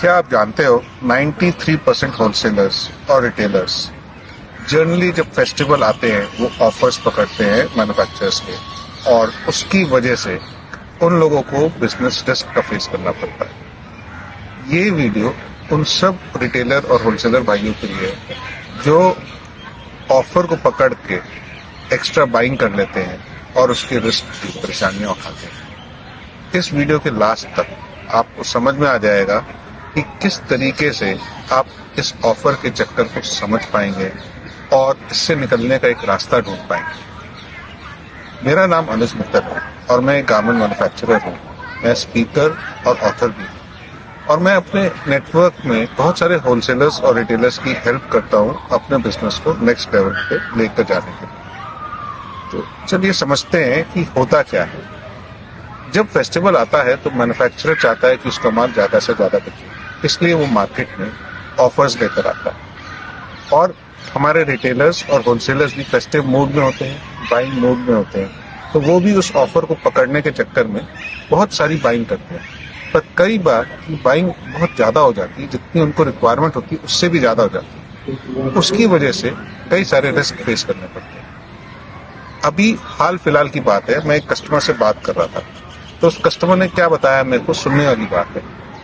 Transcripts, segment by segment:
क्या आप जानते हो 93% होलसेलर्स और रिटेलर्स जनरली जब फेस्टिवल आते हैं वो ऑफर्स पकड़ते हैं मैन्युफैक्चरर्स के, और उसकी वजह से उन लोगों को बिजनेस रिस्क का फेस करना पड़ता है। ये वीडियो उन सब रिटेलर और होलसेलर भाइयों के लिए है जो ऑफर को पकड़ के एक्स्ट्रा बाइंग कर लेते हैं और उसके रिस्क की परेशानियां उठाते हैं। इस वीडियो के लास्ट तक आपको समझ में आ जाएगा कि किस तरीके से आप इस ऑफर के चक्कर को समझ पाएंगे और इससे निकलने का एक रास्ता ढूंढ पाएंगे। मेरा नाम अनुज मित्तल है और मैं एक गारमेंट मैन्युफैक्चरर हूँ। मैं स्पीकर और ऑथर भी हूँ और मैं अपने नेटवर्क में बहुत सारे होलसेलर्स और रिटेलर्स की हेल्प करता हूँ अपने बिजनेस को नेक्स्ट लेवल पे लेकर जाने के लिए। तो चलिए समझते हैं कि होता क्या है। जब फेस्टिवल आता है तो मैन्युफैक्चरर चाहता है कि उसका माल ज्यादा से ज्यादा बिके, इसलिए वो मार्केट में ऑफर्स लेकर आता है। और हमारे रिटेलर्स और होलसेलर्स भी फेस्टिव मूड में होते हैं, बाइंग मूड में होते हैं, तो वो भी उस ऑफर को पकड़ने के चक्कर में बहुत सारी बाइंग करते हैं। पर कई बार बाइंग बहुत ज्यादा हो जाती है, जितनी उनको रिक्वायरमेंट होती है उससे भी ज्यादा हो जाती है। उसकी वजह से कई सारे रिस्क फेस करने पड़ते हैं। अभी हाल फिलहाल की बात है, मैं एक कस्टमर से बात कर रहा था, तो उस कस्टमर ने क्या बताया मेरे को सुनने वाली बात है।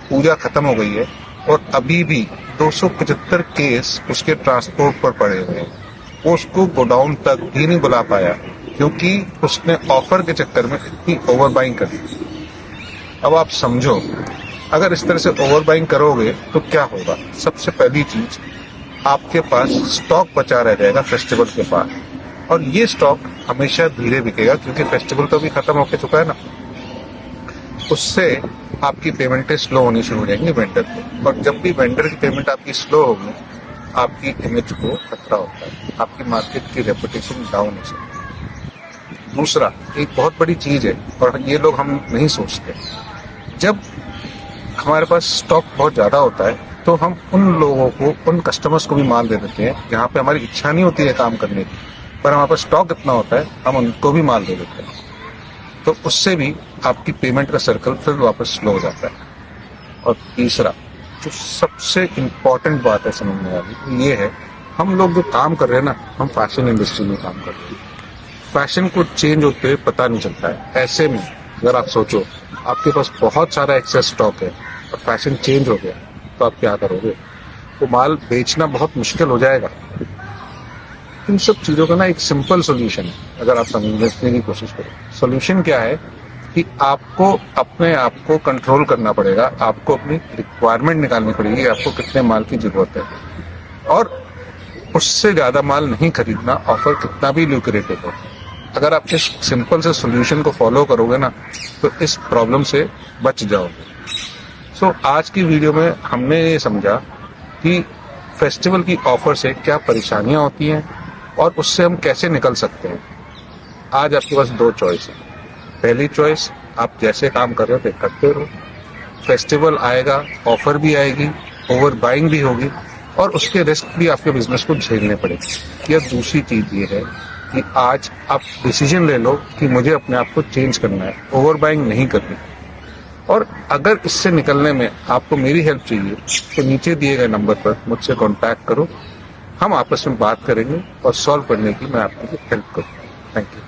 पूजा खत्म हो गई है और अभी भी 275 केस उसके ट्रांसपोर्ट पर पड़े हुए हैं। वो उसको गोडाउन तक भी नहीं बुला पाया क्योंकि उसने ऑफर के चक्कर में इतनी ओवर बाइंग कर दी। अब आप समझो, अगर इस तरह से ओवर बाइंग करोगे तो क्या होगा। सबसे पहली चीज, आपके पास स्टॉक बचा रह जाएगा फेस्टिवल के पास, और ये स्टॉक हमेशा धीरे बिकेगा क्योंकि फेस्टिवल तो अभी खत्म होकर चुका है ना। उससे आपकी पेमेंटें स्लो होनी शुरू हो जाएंगी वेंडर को, और जब भी वेंडर की पेमेंट आपकी स्लो होगी आपकी इमेज को खतरा होता है, आपकी मार्केट की रेपुटेशन डाउन हो सकती है। दूसरा, एक बहुत बड़ी चीज है और ये लोग हम नहीं सोचते, जब हमारे पास स्टॉक बहुत ज्यादा होता है तो हम उन लोगों को, उन कस्टमर्स को भी माल दे देते हैं जहाँ पे हमारी इच्छा नहीं होती है काम करने की, पर हमारे पास स्टॉक इतना होता है हम उनको भी माल दे देते हैं। तो उससे भी आपकी पेमेंट का सर्कल फिर वापस स्लो हो जाता है। और तीसरा, जो सबसे इम्पोर्टेंट बात है समझने वाली, ये है हम लोग जो काम कर रहे हैं ना, हम फैशन इंडस्ट्री में काम कर रहे हैं। फैशन को चेंज होते हुए पता नहीं चलता है। ऐसे में अगर आप सोचो आपके पास बहुत सारा एक्सेस स्टॉक है और फैशन चेंज हो गया तो आप क्या करोगे। तो माल बेचना बहुत मुश्किल हो जाएगा। इन सब चीजों का ना एक सिंपल सोल्यूशन है, अगर आप समझने की कोशिश करें। सोल्यूशन क्या है कि आपको अपने आप को कंट्रोल करना पड़ेगा, आपको अपनी रिक्वायरमेंट निकालनी पड़ेगी, आपको कितने माल की जरूरत है, और उससे ज्यादा माल नहीं खरीदना, ऑफर कितना भी ल्यूक्रेटिव हो। अगर आप इस सिंपल से सोल्यूशन को फॉलो करोगे ना तो इस प्रॉब्लम से बच जाओगे। आज की वीडियो में हमने ये समझा कि फेस्टिवल की ऑफर से क्या परेशानियां होती हैं और उससे हम कैसे निकल सकते हैं। आज आपके पास दो चॉइस है। पहली चॉइस, आप जैसे काम कर रहे हो करते रहो, फेस्टिवल आएगा, ऑफर भी आएगी, ओवर बाइंग भी होगी और उसके रिस्क भी आपके बिजनेस को झेलने पड़ेंगे। या दूसरी चीज ये है कि आज आप डिसीजन ले लो कि मुझे अपने आप को चेंज करना है, ओवर बाइंग नहीं करनी। और अगर इससे निकलने में आपको मेरी हेल्प चाहिए तो नीचे दिए गए नंबर पर मुझसे कॉन्टैक्ट करो, हम आपस में बात करेंगे और सॉल्व करने की मैं आपकी हेल्प करूँगा। Thank you.